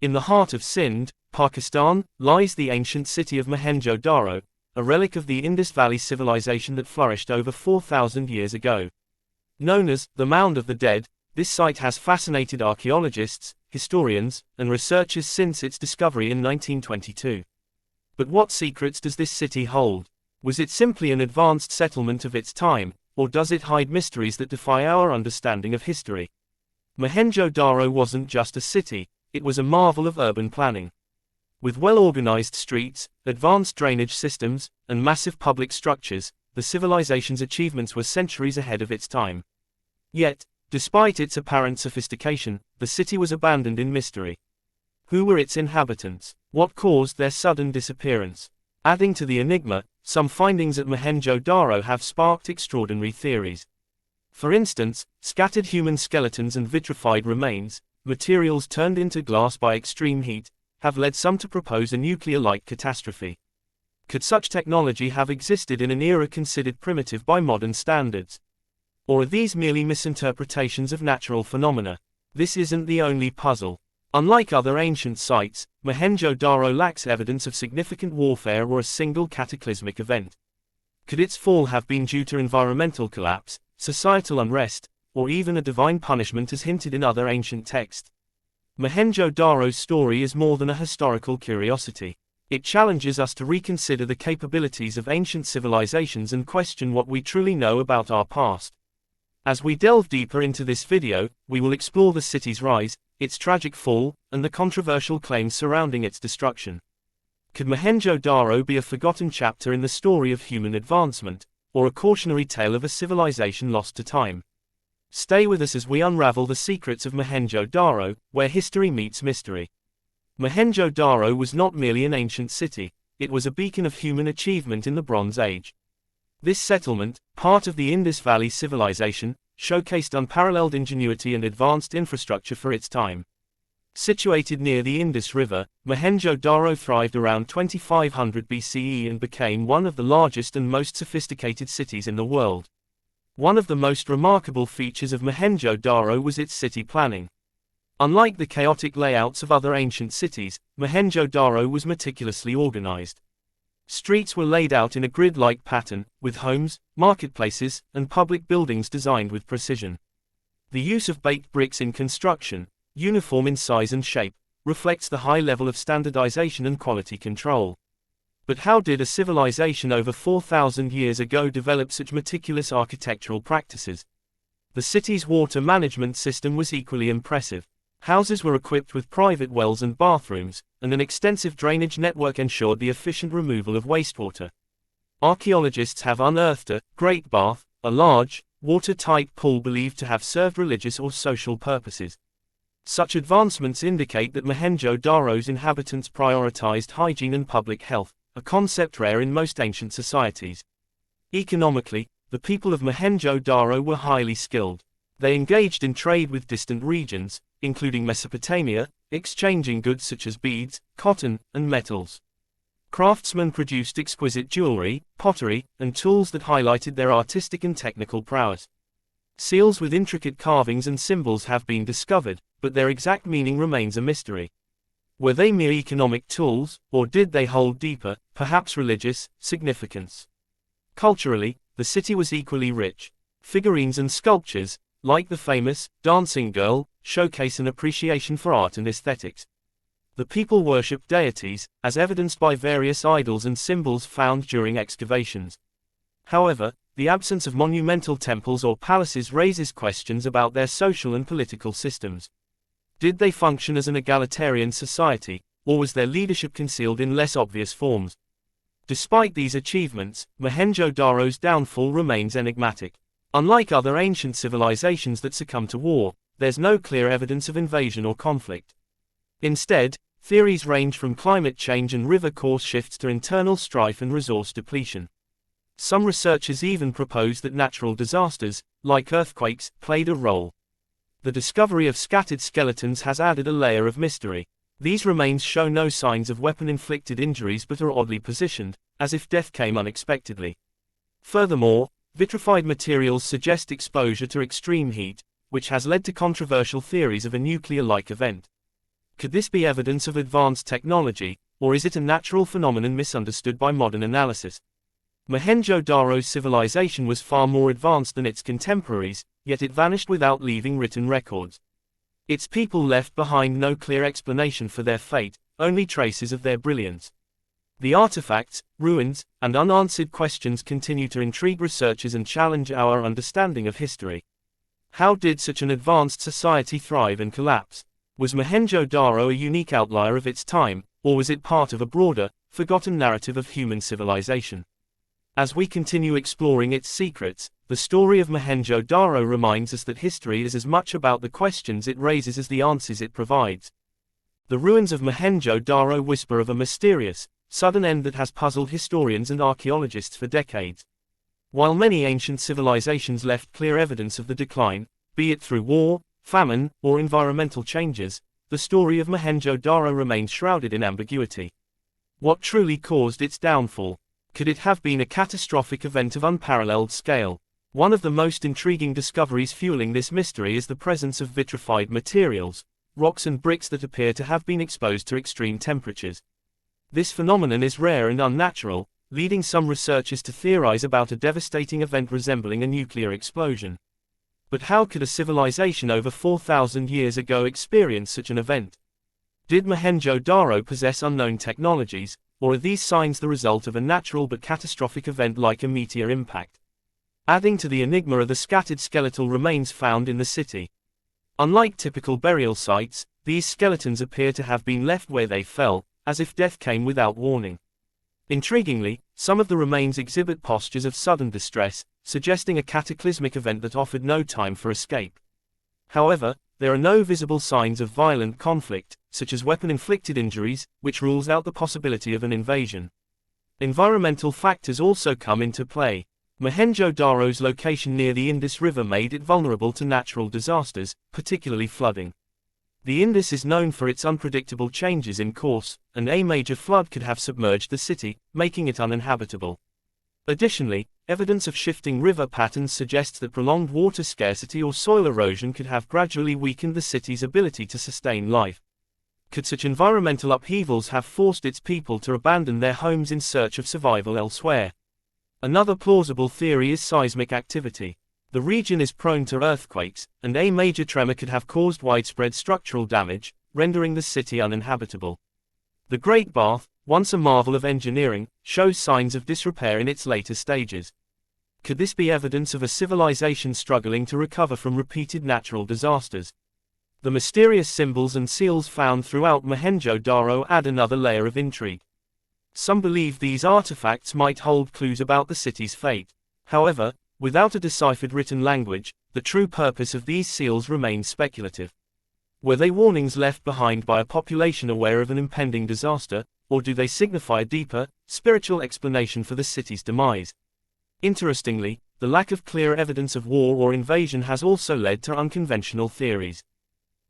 In the heart of Sindh, Pakistan, lies the ancient city of Mohenjo-Daro, a relic of the Indus Valley civilization that flourished over 4,000 years ago. Known as the Mound of the Dead, this site has fascinated archaeologists, historians, and researchers since its discovery in 1922. But what secrets does this city hold? Was it simply an advanced settlement of its time, or does it hide mysteries that defy our understanding of history? Mohenjo-Daro wasn't just a city, it was a marvel of urban planning. With well-organized streets, advanced drainage systems, and massive public structures, the civilization's achievements were centuries ahead of its time. Yet, despite its apparent sophistication, the city was abandoned in mystery. Who were its inhabitants? What caused their sudden disappearance? Adding to the enigma, some findings at Mohenjo-Daro have sparked extraordinary theories. For instance, scattered human skeletons and vitrified remains, materials turned into glass by extreme heat, have led some to propose a nuclear-like catastrophe. Could such technology have existed in an era considered primitive by modern standards? Or are these merely misinterpretations of natural phenomena? This isn't the only puzzle. Unlike other ancient sites, Mohenjo-Daro lacks evidence of significant warfare or a single cataclysmic event. Could its fall have been due to environmental collapse, societal unrest, or even a divine punishment as hinted in other ancient texts? Mohenjo-Daro's story is more than a historical curiosity. It challenges us to reconsider the capabilities of ancient civilizations and question what we truly know about our past. As we delve deeper into this video, we will explore the city's rise, its tragic fall, and the controversial claims surrounding its destruction. Could Mohenjo-Daro be a forgotten chapter in the story of human advancement, or a cautionary tale of a civilization lost to time? Stay with us as we unravel the secrets of Mohenjo-Daro, where history meets mystery. Mohenjo-Daro was not merely an ancient city, it was a beacon of human achievement in the Bronze Age. This settlement, part of the Indus Valley civilization, showcased unparalleled ingenuity and advanced infrastructure for its time. Situated near the Indus River, Mohenjo-Daro thrived around 2500 BCE and became one of the largest and most sophisticated cities in the world. One of the most remarkable features of Mohenjo-Daro was its city planning. Unlike the chaotic layouts of other ancient cities, Mohenjo-Daro was meticulously organized. Streets were laid out in a grid-like pattern, with homes, marketplaces, and public buildings designed with precision. The use of baked bricks in construction, uniform in size and shape, reflects the high level of standardization and quality control. But how did a civilization over 4,000 years ago develop such meticulous architectural practices? The city's water management system was equally impressive. Houses were equipped with private wells and bathrooms, and an extensive drainage network ensured the efficient removal of wastewater. Archaeologists have unearthed a great bath, a large, watertight pool believed to have served religious or social purposes. Such advancements indicate that Mohenjo-Daro's inhabitants prioritized hygiene and public health, a concept rare in most ancient societies. Economically, the people of Mohenjo-Daro were highly skilled. They engaged in trade with distant regions, including Mesopotamia, exchanging goods such as beads, cotton, and metals. Craftsmen produced exquisite jewelry, pottery, and tools that highlighted their artistic and technical prowess. Seals with intricate carvings and symbols have been discovered, but their exact meaning remains a mystery. Were they mere economic tools, or did they hold deeper, perhaps religious, significance? Culturally, the city was equally rich. Figurines and sculptures, like the famous dancing girl, showcase an appreciation for art and aesthetics. The people worshipped deities, as evidenced by various idols and symbols found during excavations. However, the absence of monumental temples or palaces raises questions about their social and political systems. Did they function as an egalitarian society, or was their leadership concealed in less obvious forms? Despite these achievements, Mohenjo-Daro's downfall remains enigmatic. Unlike other ancient civilizations that succumbed to war, there's no clear evidence of invasion or conflict. Instead, theories range from climate change and river course shifts to internal strife and resource depletion. Some researchers even propose that natural disasters, like earthquakes, played a role. The discovery of scattered skeletons has added a layer of mystery. These remains show no signs of weapon-inflicted injuries but are oddly positioned, as if death came unexpectedly. Furthermore, vitrified materials suggest exposure to extreme heat, which has led to controversial theories of a nuclear-like event. Could this be evidence of advanced technology, or is it a natural phenomenon misunderstood by modern analysis? Mohenjo-Daro's civilization was far more advanced than its contemporaries, yet it vanished without leaving written records. Its people left behind no clear explanation for their fate, only traces of their brilliance. The artifacts, ruins, and unanswered questions continue to intrigue researchers and challenge our understanding of history. How did such an advanced society thrive and collapse? Was Mohenjo-Daro a unique outlier of its time, or was it part of a broader, forgotten narrative of human civilization? As we continue exploring its secrets, the story of Mohenjo-Daro reminds us that history is as much about the questions it raises as the answers it provides. The ruins of Mohenjo-Daro whisper of a mysterious, sudden end that has puzzled historians and archaeologists for decades. While many ancient civilizations left clear evidence of the decline, be it through war, famine, or environmental changes, the story of Mohenjo-Daro remains shrouded in ambiguity. What truly caused its downfall? Could it have been a catastrophic event of unparalleled scale? One of the most intriguing discoveries fueling this mystery is the presence of vitrified materials, rocks and bricks that appear to have been exposed to extreme temperatures. This phenomenon is rare and unnatural, leading some researchers to theorize about a devastating event resembling a nuclear explosion. But how could a civilization over 4,000 years ago experience such an event? Did Mohenjo-Daro possess unknown technologies, or are these signs the result of a natural but catastrophic event like a meteor impact? Adding to the enigma are the scattered skeletal remains found in the city. Unlike typical burial sites, these skeletons appear to have been left where they fell, as if death came without warning. Intriguingly, some of the remains exhibit postures of sudden distress, suggesting a cataclysmic event that offered no time for escape. However, there are no visible signs of violent conflict, such as weapon-inflicted injuries, which rules out the possibility of an invasion. Environmental factors also come into play. Mohenjo-Daro's location near the Indus River made it vulnerable to natural disasters, particularly flooding. The Indus is known for its unpredictable changes in course, and a major flood could have submerged the city, making it uninhabitable. Additionally, evidence of shifting river patterns suggests that prolonged water scarcity or soil erosion could have gradually weakened the city's ability to sustain life. Could such environmental upheavals have forced its people to abandon their homes in search of survival elsewhere? Another plausible theory is seismic activity. The region is prone to earthquakes, and a major tremor could have caused widespread structural damage, rendering the city uninhabitable. The Great Bath, once a marvel of engineering, shows signs of disrepair in its later stages. Could this be evidence of a civilization struggling to recover from repeated natural disasters? The mysterious symbols and seals found throughout Mohenjo-Daro add another layer of intrigue. Some believe these artifacts might hold clues about the city's fate. However, without a deciphered written language, the true purpose of these seals remains speculative. Were they warnings left behind by a population aware of an impending disaster, or do they signify a deeper, spiritual explanation for the city's demise? Interestingly, the lack of clear evidence of war or invasion has also led to unconventional theories.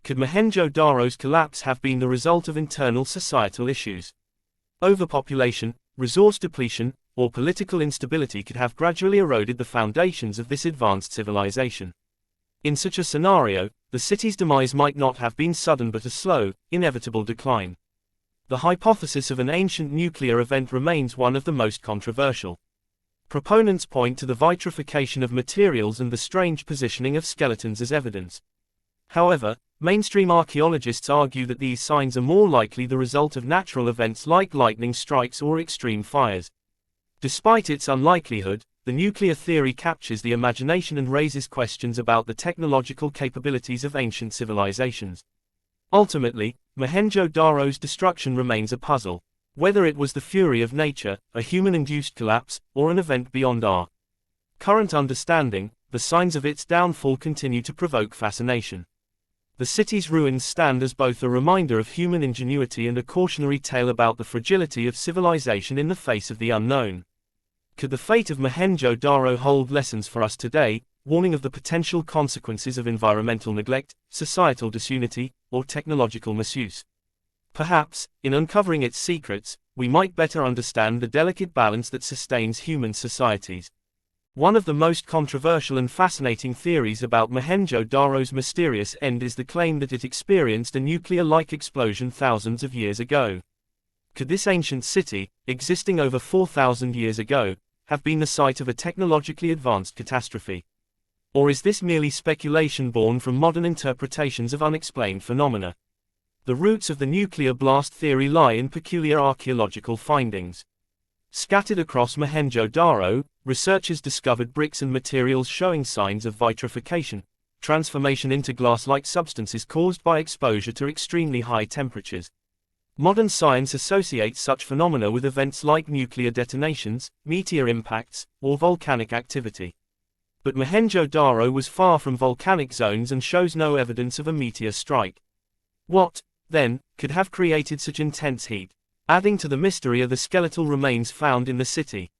Could Mohenjo-Daro's collapse have been the result of internal societal issues? Overpopulation, resource depletion, or political instability could have gradually eroded the foundations of this advanced civilization. In such a scenario, the city's demise might not have been sudden but a slow, inevitable decline. The hypothesis of an ancient nuclear event remains one of the most controversial. Proponents point to the vitrification of materials and the strange positioning of skeletons as evidence. However, mainstream archaeologists argue that these signs are more likely the result of natural events like lightning strikes or extreme fires. Despite its unlikelihood, the nuclear theory captures the imagination and raises questions about the technological capabilities of ancient civilizations. Ultimately, Mohenjo-Daro's destruction remains a puzzle. Whether it was the fury of nature, a human-induced collapse, or an event beyond our current understanding, the signs of its downfall continue to provoke fascination. The city's ruins stand as both a reminder of human ingenuity and a cautionary tale about the fragility of civilization in the face of the unknown. Could the fate of Mohenjo-Daro hold lessons for us today, warning of the potential consequences of environmental neglect, societal disunity, or technological misuse? Perhaps, in uncovering its secrets, we might better understand the delicate balance that sustains human societies. One of the most controversial and fascinating theories about Mohenjo-Daro's mysterious end is the claim that it experienced a nuclear-like explosion thousands of years ago. Could this ancient city, existing over 4,000 years ago, have been the site of a technologically advanced catastrophe? Or is this merely speculation born from modern interpretations of unexplained phenomena? The roots of the nuclear blast theory lie in peculiar archaeological findings. Scattered across Mohenjo-Daro, researchers discovered bricks and materials showing signs of vitrification, transformation into glass-like substances caused by exposure to extremely high temperatures. Modern science associates such phenomena with events like nuclear detonations, meteor impacts, or volcanic activity. But Mohenjo-Daro was far from volcanic zones and shows no evidence of a meteor strike. What, then, could have created such intense heat? Adding to the mystery are the skeletal remains found in the city.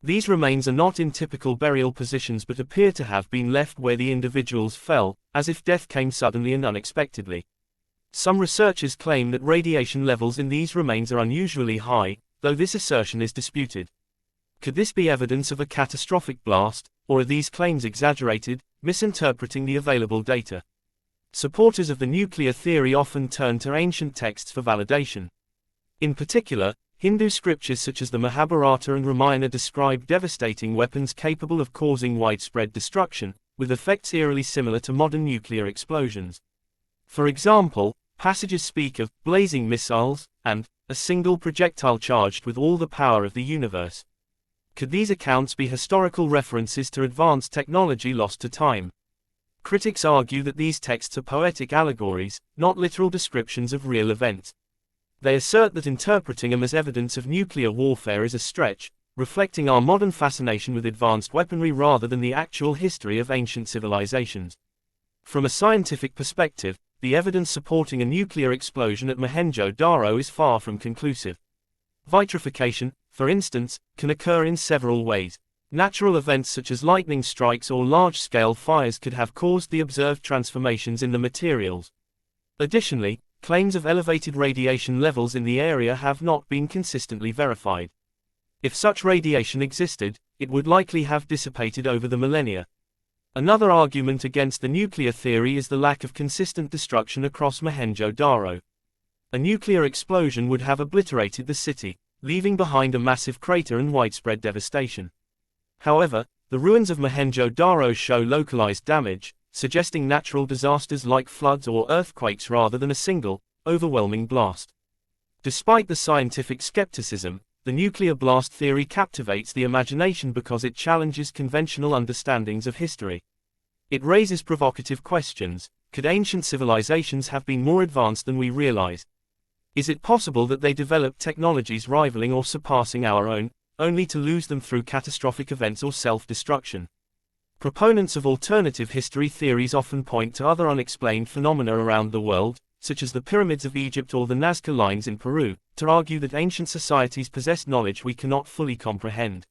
These remains are not in typical burial positions but appear to have been left where the individuals fell, as if death came suddenly and unexpectedly. Some researchers claim that radiation levels in these remains are unusually high, though this assertion is disputed. Could this be evidence of a catastrophic blast, or are these claims exaggerated, misinterpreting the available data? Supporters of the nuclear theory often turn to ancient texts for validation. In particular, Hindu scriptures such as the Mahabharata and Ramayana describe devastating weapons capable of causing widespread destruction, with effects eerily similar to modern nuclear explosions. For example, passages speak of blazing missiles and a single projectile charged with all the power of the universe. Could these accounts be historical references to advanced technology lost to time? Critics argue that these texts are poetic allegories, not literal descriptions of real events. They assert that interpreting them as evidence of nuclear warfare is a stretch, reflecting our modern fascination with advanced weaponry rather than the actual history of ancient civilizations. From a scientific perspective, the evidence supporting a nuclear explosion at Mohenjo-Daro is far from conclusive. Vitrification, for instance, can occur in several ways. Natural events such as lightning strikes or large-scale fires could have caused the observed transformations in the materials. Additionally, claims of elevated radiation levels in the area have not been consistently verified. If such radiation existed, it would likely have dissipated over the millennia. Another argument against the nuclear theory is the lack of consistent destruction across Mohenjo-Daro. A nuclear explosion would have obliterated the city, leaving behind a massive crater and widespread devastation. However, the ruins of Mohenjo-Daro show localized damage, suggesting natural disasters like floods or earthquakes rather than a single, overwhelming blast. Despite the scientific skepticism, the nuclear blast theory captivates the imagination because it challenges conventional understandings of history. It raises provocative questions. Could ancient civilizations have been more advanced than we realize? Is it possible that they developed technologies rivaling or surpassing our own, only to lose them through catastrophic events or self-destruction? Proponents of alternative history theories often point to other unexplained phenomena around the world, such as the pyramids of Egypt or the Nazca lines in Peru, to argue that ancient societies possessed knowledge we cannot fully comprehend.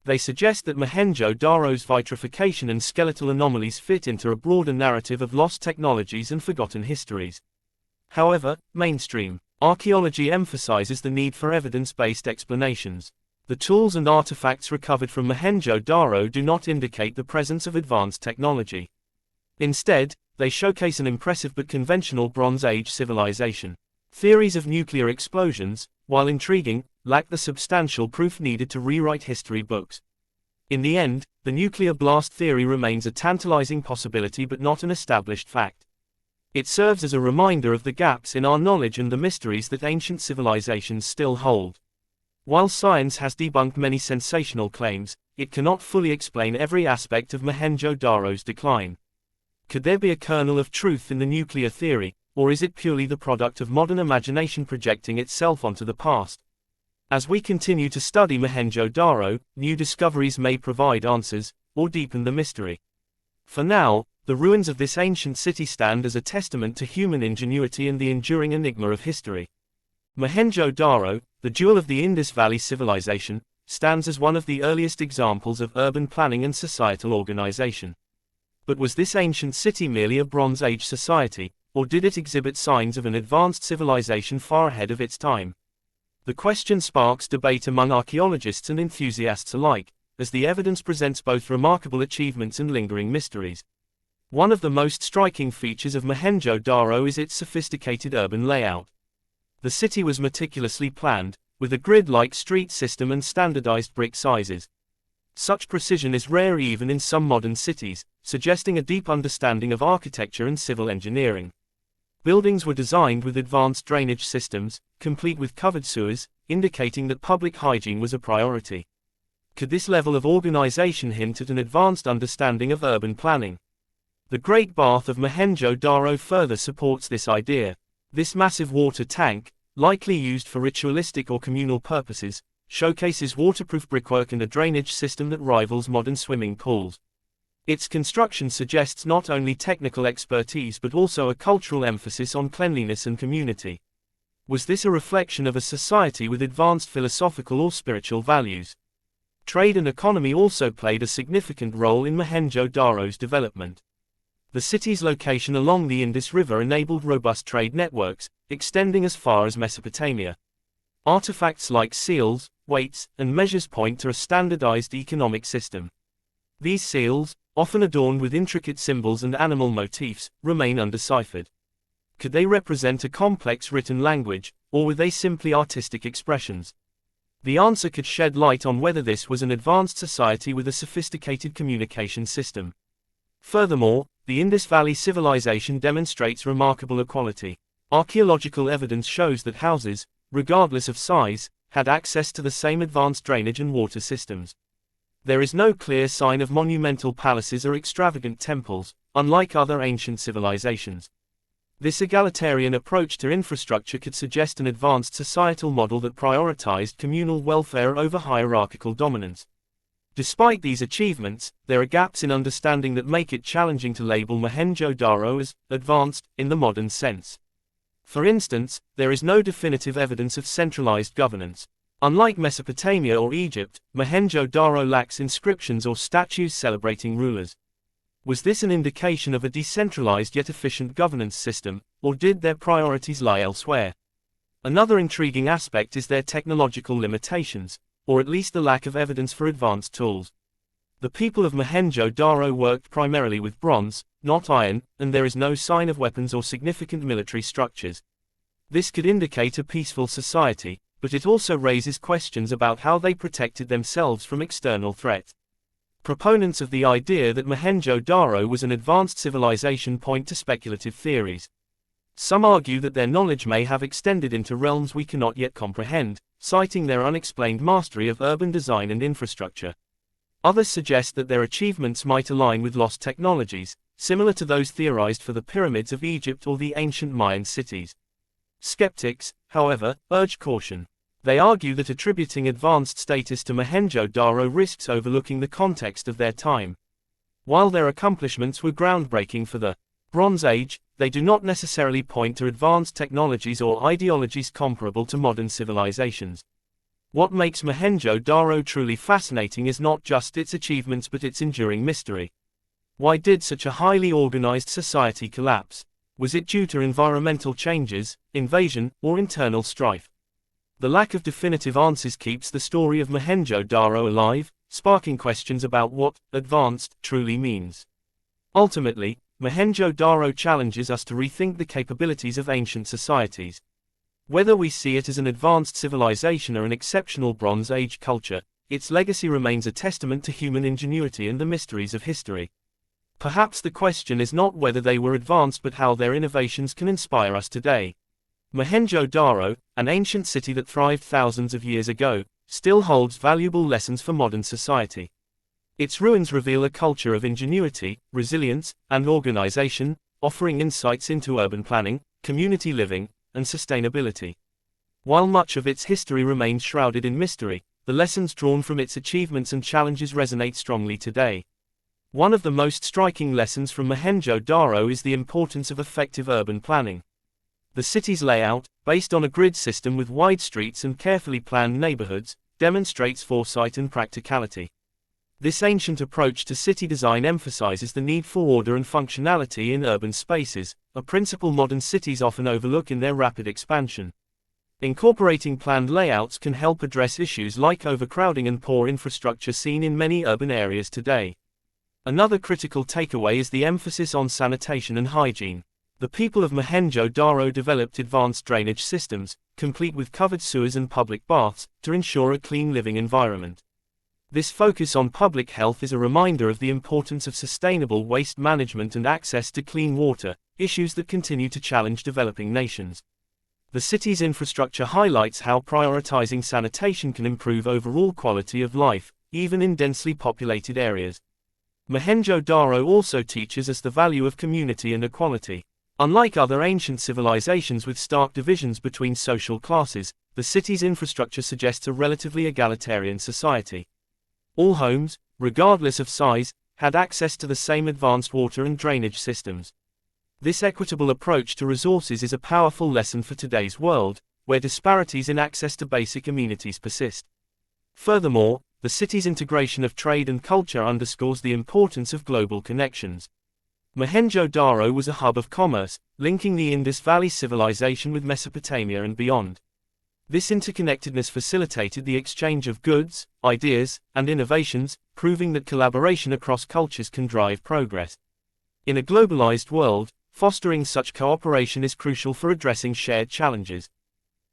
They suggest that Mohenjo-Daro's vitrification and skeletal anomalies fit into a broader narrative of lost technologies and forgotten histories. However, mainstream archaeology emphasizes the need for evidence-based explanations. The tools and artifacts recovered from Mohenjo-Daro do not indicate the presence of advanced technology. Instead, they showcase an impressive but conventional Bronze Age civilization. Theories of nuclear explosions, while intriguing, lack the substantial proof needed to rewrite history books. In the end, the nuclear blast theory remains a tantalizing possibility but not an established fact. It serves as a reminder of the gaps in our knowledge and the mysteries that ancient civilizations still hold. While science has debunked many sensational claims, it cannot fully explain every aspect of Mohenjo-Daro's decline. Could there be a kernel of truth in the nuclear theory, or is it purely the product of modern imagination projecting itself onto the past? As we continue to study Mohenjo-Daro, new discoveries may provide answers, or deepen the mystery. For now, the ruins of this ancient city stand as a testament to human ingenuity and the enduring enigma of history. Mohenjo-Daro, the jewel of the Indus Valley civilization, stands as one of the earliest examples of urban planning and societal organization. But was this ancient city merely a Bronze Age society, or did it exhibit signs of an advanced civilization far ahead of its time? The question sparks debate among archaeologists and enthusiasts alike, as the evidence presents both remarkable achievements and lingering mysteries. One of the most striking features of Mohenjo-Daro is its sophisticated urban layout. The city was meticulously planned, with a grid-like street system and standardized brick sizes. Such precision is rare even in some modern cities, suggesting a deep understanding of architecture and civil engineering. Buildings were designed with advanced drainage systems, complete with covered sewers, indicating that public hygiene was a priority. Could this level of organization hint at an advanced understanding of urban planning? The Great Bath of Mohenjo-Daro further supports this idea. This massive water tank, likely used for ritualistic or communal purposes, showcases waterproof brickwork and a drainage system that rivals modern swimming pools. Its construction suggests not only technical expertise but also a cultural emphasis on cleanliness and community. Was this a reflection of a society with advanced philosophical or spiritual values? Trade and economy also played a significant role in Mohenjo-Daro's development. The city's location along the Indus River enabled robust trade networks, extending as far as Mesopotamia. Artifacts like seals, weights, and measures point to a standardized economic system. These seals, often adorned with intricate symbols and animal motifs, remain undeciphered. Could they represent a complex written language, or were they simply artistic expressions? The answer could shed light on whether this was an advanced society with a sophisticated communication system. Furthermore, the Indus Valley civilization demonstrates remarkable equality. Archaeological evidence shows that houses, regardless of size, had access to the same advanced drainage and water systems. There is no clear sign of monumental palaces or extravagant temples, unlike other ancient civilizations. This egalitarian approach to infrastructure could suggest an advanced societal model that prioritized communal welfare over hierarchical dominance. Despite these achievements, there are gaps in understanding that make it challenging to label Mohenjo-Daro as advanced in the modern sense. For instance, there is no definitive evidence of centralized governance. Unlike Mesopotamia or Egypt, Mohenjo-Daro lacks inscriptions or statues celebrating rulers. Was this an indication of a decentralized yet efficient governance system, or did their priorities lie elsewhere? Another intriguing aspect is their technological limitations, or at least the lack of evidence for advanced tools. The people of Mohenjo-Daro worked primarily with bronze, not iron, and there is no sign of weapons or significant military structures. This could indicate a peaceful society, but it also raises questions about how they protected themselves from external threats. Proponents of the idea that Mohenjo-Daro was an advanced civilization point to speculative theories. Some argue that their knowledge may have extended into realms we cannot yet comprehend, citing their unexplained mastery of urban design and infrastructure. Others suggest that their achievements might align with lost technologies, similar to those theorized for the pyramids of Egypt or the ancient Mayan cities. Skeptics, however, urge caution. They argue that attributing advanced status to Mohenjo-Daro risks overlooking the context of their time. While their accomplishments were groundbreaking for the Bronze Age, they do not necessarily point to advanced technologies or ideologies comparable to modern civilizations. What makes Mohenjo-Daro truly fascinating is not just its achievements but its enduring mystery. Why did such a highly organized society collapse? Was it due to environmental changes, invasion, or internal strife? The lack of definitive answers keeps the story of Mohenjo-Daro alive, sparking questions about what advanced truly means. Ultimately, Mohenjo-Daro challenges us to rethink the capabilities of ancient societies. Whether we see it as an advanced civilization or an exceptional Bronze Age culture, its legacy remains a testament to human ingenuity and the mysteries of history. Perhaps the question is not whether they were advanced but how their innovations can inspire us today. Mohenjo-Daro, an ancient city that thrived thousands of years ago, still holds valuable lessons for modern society. Its ruins reveal a culture of ingenuity, resilience, and organization, offering insights into urban planning, community living, and sustainability. While much of its history remains shrouded in mystery, the lessons drawn from its achievements and challenges resonate strongly today. One of the most striking lessons from Mohenjo-Daro is the importance of effective urban planning. The city's layout, based on a grid system with wide streets and carefully planned neighborhoods, demonstrates foresight and practicality. This ancient approach to city design emphasizes the need for order and functionality in urban spaces, a principle modern cities often overlook in their rapid expansion. Incorporating planned layouts can help address issues like overcrowding and poor infrastructure seen in many urban areas today. Another critical takeaway is the emphasis on sanitation and hygiene. The people of Mohenjo-Daro developed advanced drainage systems, complete with covered sewers and public baths, to ensure a clean living environment. This focus on public health is a reminder of the importance of sustainable waste management and access to clean water, issues that continue to challenge developing nations. The city's infrastructure highlights how prioritizing sanitation can improve overall quality of life, even in densely populated areas. Mohenjo-Daro also teaches us the value of community and equality. Unlike other ancient civilizations with stark divisions between social classes, the city's infrastructure suggests a relatively egalitarian society. All homes, regardless of size, had access to the same advanced water and drainage systems. This equitable approach to resources is a powerful lesson for today's world, where disparities in access to basic amenities persist. Furthermore, the city's integration of trade and culture underscores the importance of global connections. Mohenjo-Daro was a hub of commerce, linking the Indus Valley civilization with Mesopotamia and beyond. This interconnectedness facilitated the exchange of goods, ideas, and innovations, proving that collaboration across cultures can drive progress. In a globalized world, fostering such cooperation is crucial for addressing shared challenges.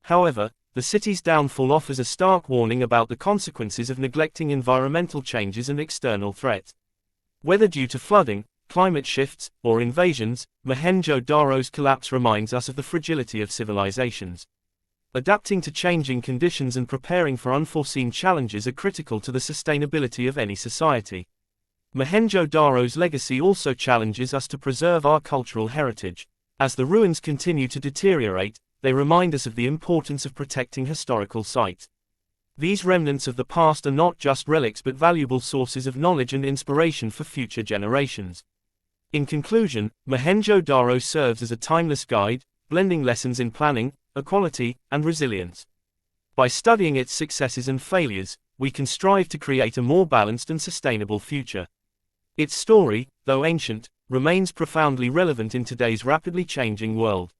However, the city's downfall offers a stark warning about the consequences of neglecting environmental changes and external threats. Whether due to flooding, climate shifts, or invasions, Mohenjo-Daro's collapse reminds us of the fragility of civilizations. Adapting to changing conditions and preparing for unforeseen challenges are critical to the sustainability of any society. Mohenjo-Daro's legacy also challenges us to preserve our cultural heritage. As the ruins continue to deteriorate, they remind us of the importance of protecting historical sites. These remnants of the past are not just relics but valuable sources of knowledge and inspiration for future generations. In conclusion, Mohenjo-Daro serves as a timeless guide, blending lessons in planning, equality, and resilience. By studying its successes and failures, we can strive to create a more balanced and sustainable future. Its story, though ancient, remains profoundly relevant in today's rapidly changing world.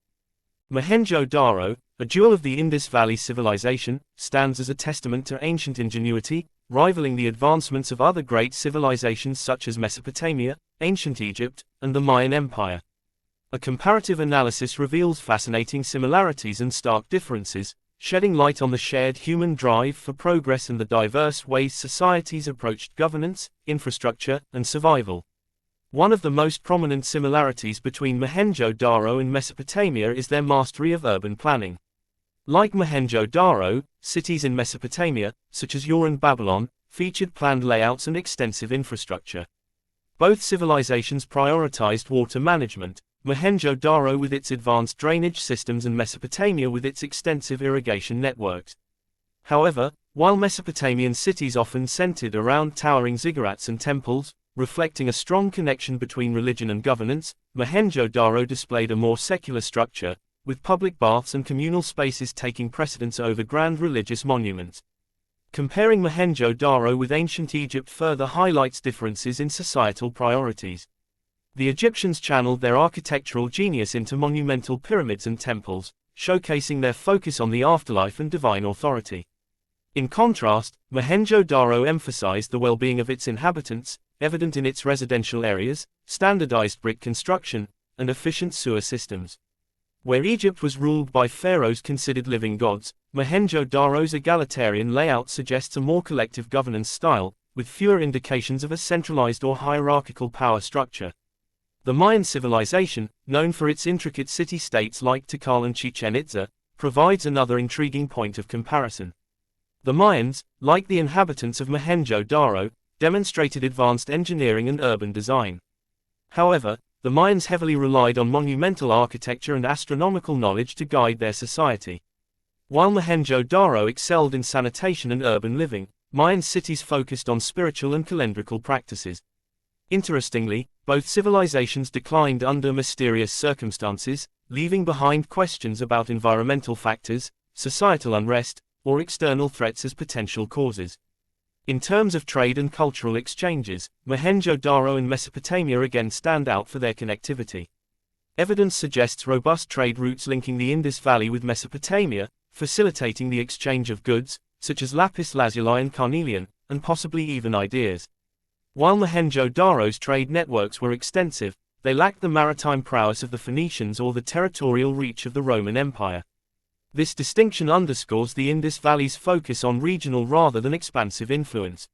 Mohenjo-Daro, a jewel of the Indus Valley civilization, stands as a testament to ancient ingenuity, rivaling the advancements of other great civilizations such as Mesopotamia, ancient Egypt, and the Mayan Empire. A comparative analysis reveals fascinating similarities and stark differences, shedding light on the shared human drive for progress and the diverse ways societies approached governance, infrastructure, and survival. One of the most prominent similarities between Mohenjo-Daro and Mesopotamia is their mastery of urban planning. Like Mohenjo-Daro, cities in Mesopotamia, such as Ur and Babylon, featured planned layouts and extensive infrastructure. Both civilizations prioritized water management, Mohenjo-Daro with its advanced drainage systems and Mesopotamia with its extensive irrigation networks. However, while Mesopotamian cities often centered around towering ziggurats and temples, reflecting a strong connection between religion and governance, Mohenjo-Daro displayed a more secular structure, with public baths and communal spaces taking precedence over grand religious monuments. Comparing Mohenjo-Daro with ancient Egypt further highlights differences in societal priorities. The Egyptians channeled their architectural genius into monumental pyramids and temples, showcasing their focus on the afterlife and divine authority. In contrast, Mohenjo-Daro emphasized the well-being of its inhabitants, evident in its residential areas, standardized brick construction, and efficient sewer systems. Where Egypt was ruled by pharaohs considered living gods, Mohenjo-Daro's egalitarian layout suggests a more collective governance style, with fewer indications of a centralized or hierarchical power structure. The Mayan civilization, known for its intricate city-states like Tikal and Chichen Itza, provides another intriguing point of comparison. The Mayans, like the inhabitants of Mohenjo-Daro, demonstrated advanced engineering and urban design. However, the Mayans heavily relied on monumental architecture and astronomical knowledge to guide their society. While Mohenjo-Daro excelled in sanitation and urban living, Mayan cities focused on spiritual and calendrical practices. Interestingly, both civilizations declined under mysterious circumstances, leaving behind questions about environmental factors, societal unrest, or external threats as potential causes. In terms of trade and cultural exchanges, Mohenjo-Daro and Mesopotamia again stand out for their connectivity. Evidence suggests robust trade routes linking the Indus Valley with Mesopotamia, facilitating the exchange of goods, such as lapis lazuli and carnelian, and possibly even ideas. While Mohenjo-Daro's trade networks were extensive, they lacked the maritime prowess of the Phoenicians or the territorial reach of the Roman Empire. This distinction underscores the Indus Valley's focus on regional rather than expansive influence.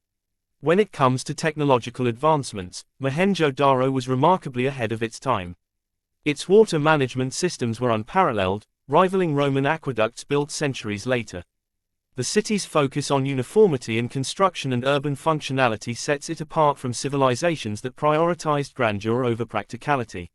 When it comes to technological advancements, Mohenjo-Daro was remarkably ahead of its time. Its water management systems were unparalleled, rivaling Roman aqueducts built centuries later. The city's focus on uniformity in construction and urban functionality sets it apart from civilizations that prioritized grandeur over practicality.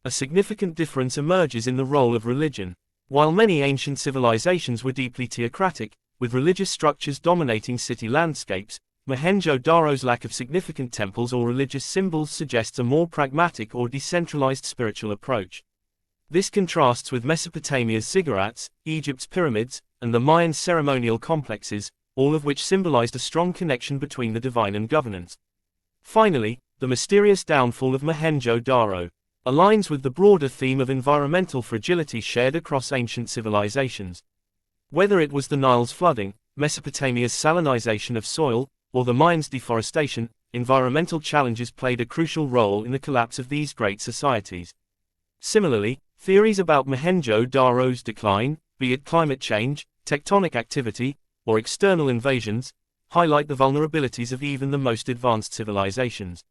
A significant difference emerges in the role of religion. While many ancient civilizations were deeply theocratic, with religious structures dominating city landscapes, Mohenjo-Daro's lack of significant temples or religious symbols suggests a more pragmatic or decentralized spiritual approach. This contrasts with Mesopotamia's ziggurats, Egypt's pyramids, and the Mayan ceremonial complexes, all of which symbolized a strong connection between the divine and governance. Finally, the mysterious downfall of Mohenjo-Daro aligns with the broader theme of environmental fragility shared across ancient civilizations. Whether it was the Nile's flooding, Mesopotamia's salinization of soil, or the Mayans' deforestation, environmental challenges played a crucial role in the collapse of these great societies. Similarly, theories about Mohenjo-Daro's decline, be it climate change, tectonic activity, or external invasions, highlight the vulnerabilities of even the most advanced civilizations.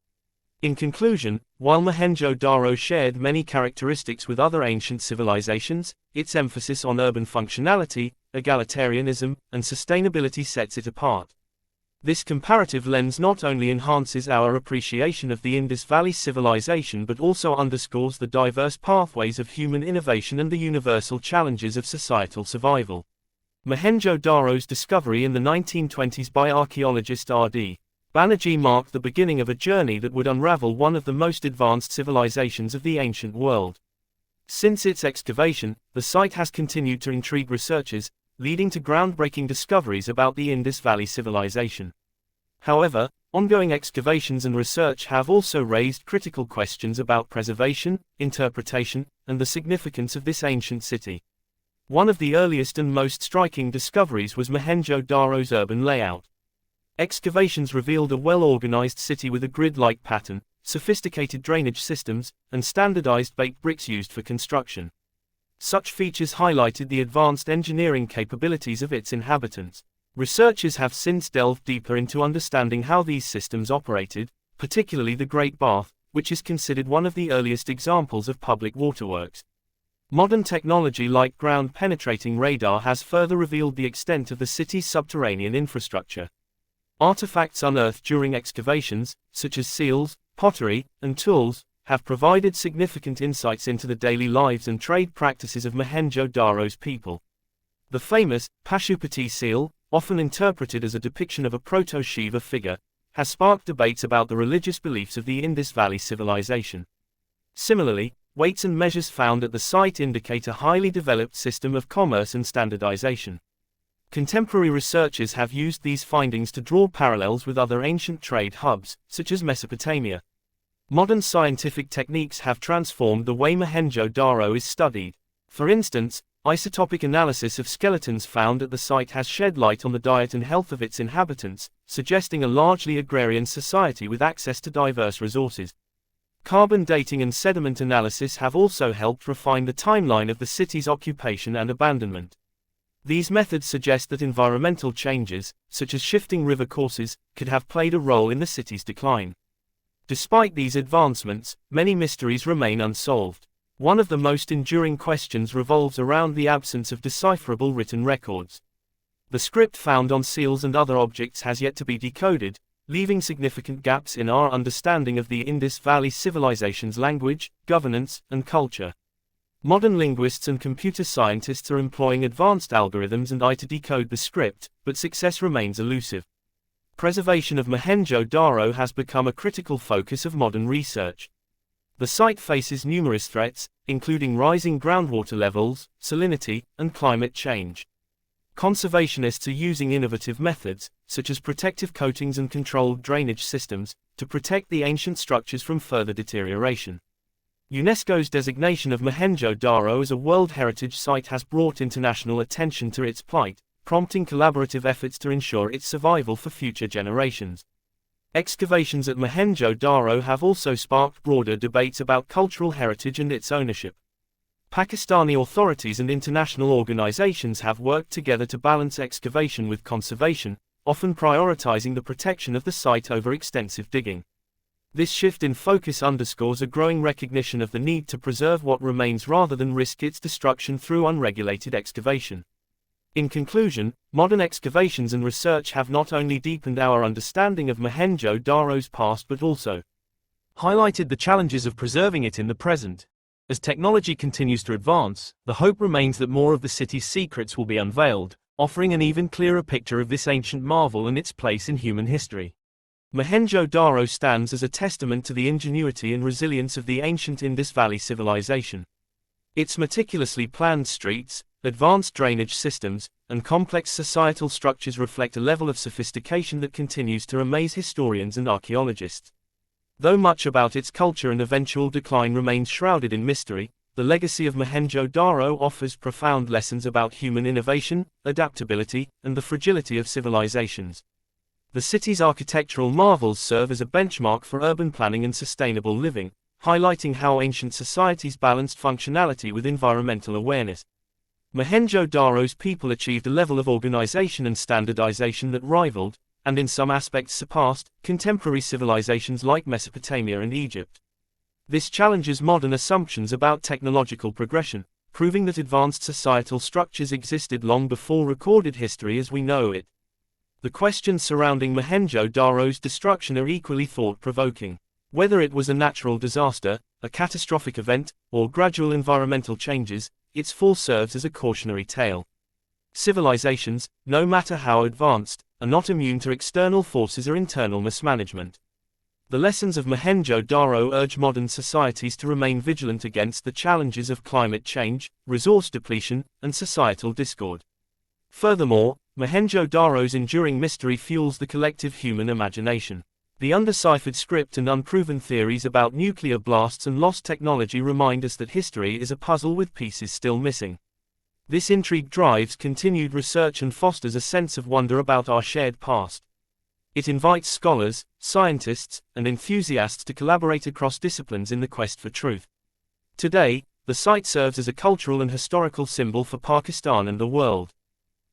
In conclusion, while Mohenjo-Daro shared many characteristics with other ancient civilizations, its emphasis on urban functionality, egalitarianism, and sustainability sets it apart. This comparative lens not only enhances our appreciation of the Indus Valley civilization but also underscores the diverse pathways of human innovation and the universal challenges of societal survival. Mohenjo-Daro's discovery in the 1920s by archaeologist R.D. Banerjee marked the beginning of a journey that would unravel one of the most advanced civilizations of the ancient world. Since its excavation, the site has continued to intrigue researchers, leading to groundbreaking discoveries about the Indus Valley civilization. However, ongoing excavations and research have also raised critical questions about preservation, interpretation, and the significance of this ancient city. One of the earliest and most striking discoveries was Mohenjo-Daro's urban layout. Excavations revealed a well-organized city with a grid-like pattern, sophisticated drainage systems, and standardized baked bricks used for construction. Such features highlighted the advanced engineering capabilities of its inhabitants. Researchers have since delved deeper into understanding how these systems operated, particularly the Great Bath, which is considered one of the earliest examples of public waterworks. Modern technology like ground-penetrating radar has further revealed the extent of the city's subterranean infrastructure. Artifacts unearthed during excavations, such as seals, pottery, and tools, have provided significant insights into the daily lives and trade practices of Mohenjo-Daro's people. The famous Pashupati seal, often interpreted as a depiction of a proto-Shiva figure, has sparked debates about the religious beliefs of the Indus Valley civilization. Similarly, weights and measures found at the site indicate a highly developed system of commerce and standardization. Contemporary researchers have used these findings to draw parallels with other ancient trade hubs, such as Mesopotamia. Modern scientific techniques have transformed the way Mohenjo-Daro is studied. For instance, isotopic analysis of skeletons found at the site has shed light on the diet and health of its inhabitants, suggesting a largely agrarian society with access to diverse resources. Carbon dating and sediment analysis have also helped refine the timeline of the city's occupation and abandonment. These methods suggest that environmental changes, such as shifting river courses, could have played a role in the city's decline. Despite these advancements, many mysteries remain unsolved. One of the most enduring questions revolves around the absence of decipherable written records. The script found on seals and other objects has yet to be decoded, leaving significant gaps in our understanding of the Indus Valley civilization's language, governance, and culture. Modern linguists and computer scientists are employing advanced algorithms and AI to decode the script, but success remains elusive. Preservation of Mohenjo-Daro has become a critical focus of modern research. The site faces numerous threats, including rising groundwater levels, salinity, and climate change. Conservationists are using innovative methods, such as protective coatings and controlled drainage systems, to protect the ancient structures from further deterioration. UNESCO's designation of Mohenjo-Daro as a World Heritage Site has brought international attention to its plight, prompting collaborative efforts to ensure its survival for future generations. Excavations at Mohenjo-Daro have also sparked broader debates about cultural heritage and its ownership. Pakistani authorities and international organizations have worked together to balance excavation with conservation, often prioritizing the protection of the site over extensive digging. This shift in focus underscores a growing recognition of the need to preserve what remains rather than risk its destruction through unregulated excavation. In conclusion, modern excavations and research have not only deepened our understanding of Mohenjo-Daro's past but also highlighted the challenges of preserving it in the present. As technology continues to advance, the hope remains that more of the city's secrets will be unveiled, offering an even clearer picture of this ancient marvel and its place in human history. Mohenjo-Daro stands as a testament to the ingenuity and resilience of the ancient Indus Valley civilization. Its meticulously planned streets, advanced drainage systems, and complex societal structures reflect a level of sophistication that continues to amaze historians and archaeologists. Though much about its culture and eventual decline remains shrouded in mystery, the legacy of Mohenjo-Daro offers profound lessons about human innovation, adaptability, and the fragility of civilizations. The city's architectural marvels serve as a benchmark for urban planning and sustainable living, highlighting how ancient societies balanced functionality with environmental awareness. Mohenjo-Daro's people achieved a level of organization and standardization that rivaled, and in some aspects surpassed, contemporary civilizations like Mesopotamia and Egypt. This challenges modern assumptions about technological progression, proving that advanced societal structures existed long before recorded history as we know it. The questions surrounding Mohenjo-Daro's destruction are equally thought-provoking. Whether it was a natural disaster, a catastrophic event, or gradual environmental changes, its fall serves as a cautionary tale. Civilizations, no matter how advanced, are not immune to external forces or internal mismanagement. The lessons of Mohenjo-Daro urge modern societies to remain vigilant against the challenges of climate change, resource depletion, and societal discord. Furthermore, Mohenjo-Daro's enduring mystery fuels the collective human imagination. The undeciphered script and unproven theories about nuclear blasts and lost technology remind us that history is a puzzle with pieces still missing. This intrigue drives continued research and fosters a sense of wonder about our shared past. It invites scholars, scientists, and enthusiasts to collaborate across disciplines in the quest for truth. Today, the site serves as a cultural and historical symbol for Pakistan and the world.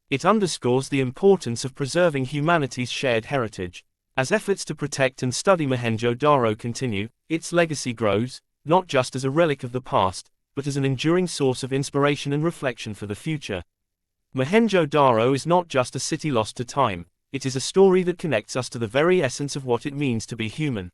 It underscores the importance of preserving humanity's shared heritage. As efforts to protect and study Mohenjo-Daro continue, its legacy grows, not just as a relic of the past, but as an enduring source of inspiration and reflection for the future. Mohenjo-Daro is not just a city lost to time, it is a story that connects us to the very essence of what it means to be human.